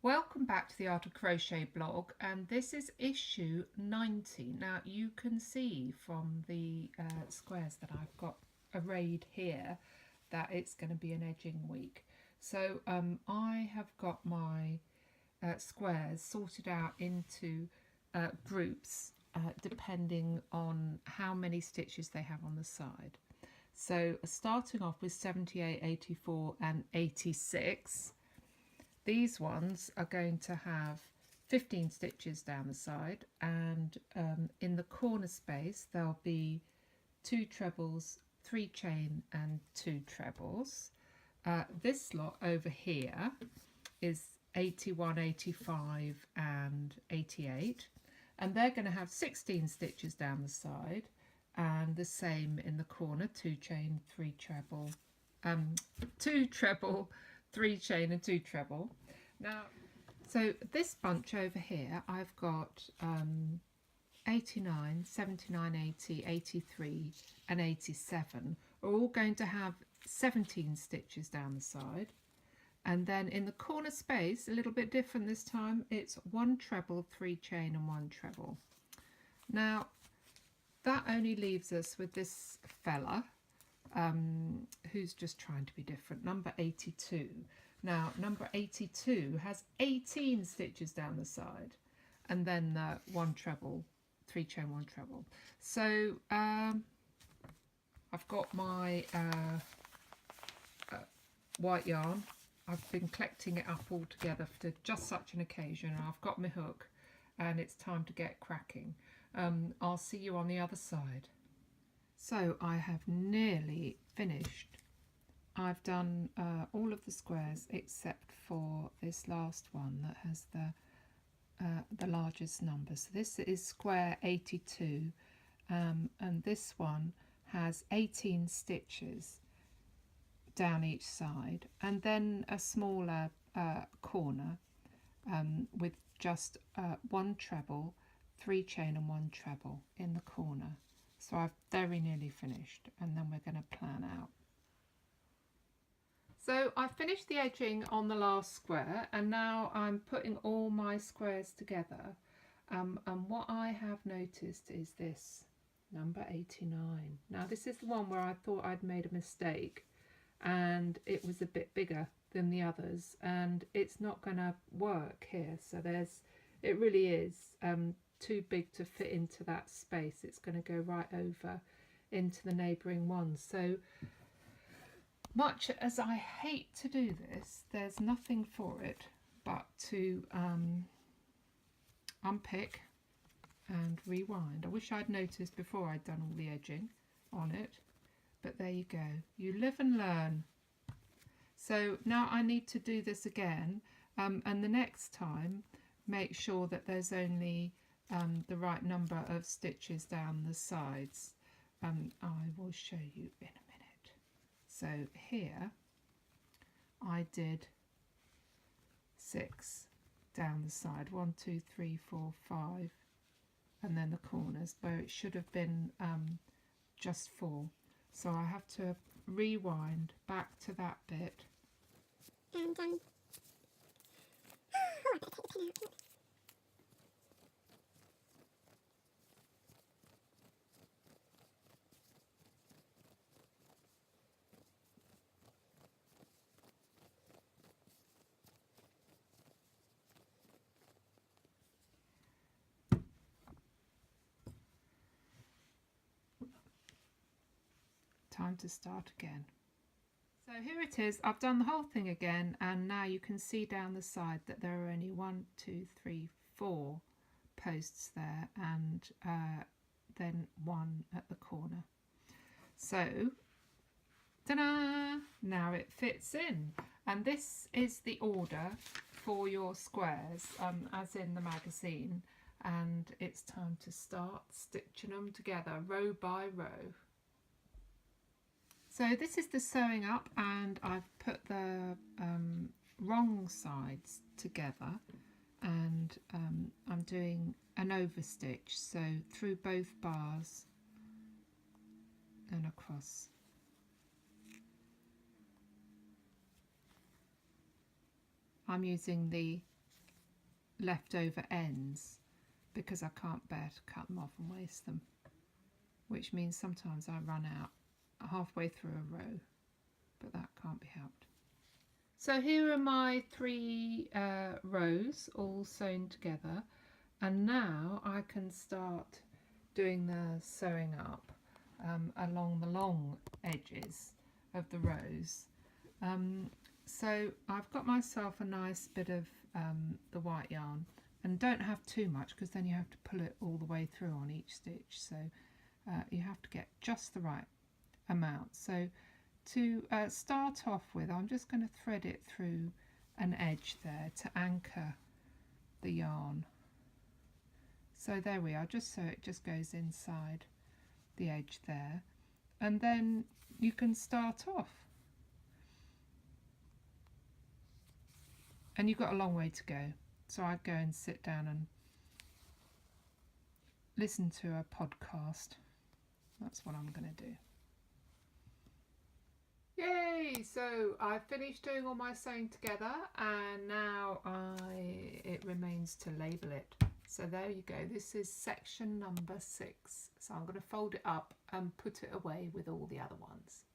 Welcome back to the Art of Crochet blog, and this is issue 90. Now you can see from the squares that I've got arrayed here that it's going to be an edging week. So I have got my squares sorted out into groups depending on how many stitches they have on the side. So starting off with 78, 84 and 86. These ones are going to have 15 stitches down the side, and in the corner space there'll be 2 trebles, 3 chain and 2 trebles. This lot over here is 81, 85 and 88, and they're going to have 16 stitches down the side, and the same in the corner, 2 chain, 3 treble, 2 treble, 3 chain and 2 treble. Now, so this bunch over here, I've got 89, 79, 80, 83 and 87 are all going to have 17 stitches down the side. And then in the corner space, a little bit different this time, it's 1 treble, 3 chain and 1 treble. Now, that only leaves us with this fella who's just trying to be different, number 82. Now number 82 has 18 stitches down the side, and then 1 treble, 3 chain, 1 treble. So I've got my white yarn. I've been collecting it up all together for just such an occasion. I've got my hook and it's time to get cracking. I'll see you on the other side. So I have nearly finished. I've done all of the squares except for this last one that has the largest number. So this is square 82, and this one has 18 stitches down each side, and then a smaller corner with just 1 treble, 3 chain and 1 treble in the corner. So I've very nearly finished, and then we're going to plan out. So I've finished the edging on the last square, and now I'm putting all my squares together. And what I have noticed is this, number 89. Now this is the one where I thought I'd made a mistake, and it was a bit bigger than the others, and it's not going to work here. So it really is too big to fit into that space. It's going to go right over into the neighbouring ones. So much as I hate to do this, there's nothing for it but to unpick and rewind. I wish I'd noticed before I'd done all the edging on it, but there you go. You live and learn. So now I need to do this again, and the next time make sure that there's only the right number of stitches down the sides. I will show you in a minute. So here I did 6 down the side, 1, 2, 3, 4, 5, and then the corners where it should have been just 4. So I have to rewind back to that bit. And time to start again. So here it is. I've done the whole thing again, and now you can see down the side that there are only 1, 2, 3, 4 posts there, and then 1 at the corner. So ta-da! Now it fits in, and this is the order for your squares as in the magazine, and it's time to start stitching them together row by row. So this is the sewing up, and I've put the wrong sides together, and I'm doing an overstitch, so through both bars and across. I'm using the leftover ends because I can't bear to cut them off and waste them, which means sometimes I run out halfway through a row, but that can't be helped. So here are my 3 rows all sewn together, and now I can start doing the sewing up along the long edges of the rows. So I've got myself a nice bit of the white yarn, and don't have too much because then you have to pull it all the way through on each stitch, so you have to get just the right amount. So to start off with, I'm just going to thread it through an edge there to anchor the yarn. So there we are, just so it just goes inside the edge there, and then you can start off. And you've got a long way to go, so I'd go and sit down and listen to a podcast. That's what I'm going to do. Yay! So I've finished doing all my sewing together, and now it remains to label it. So there you go, this is section number 6. So I'm going to fold it up and put it away with all the other ones.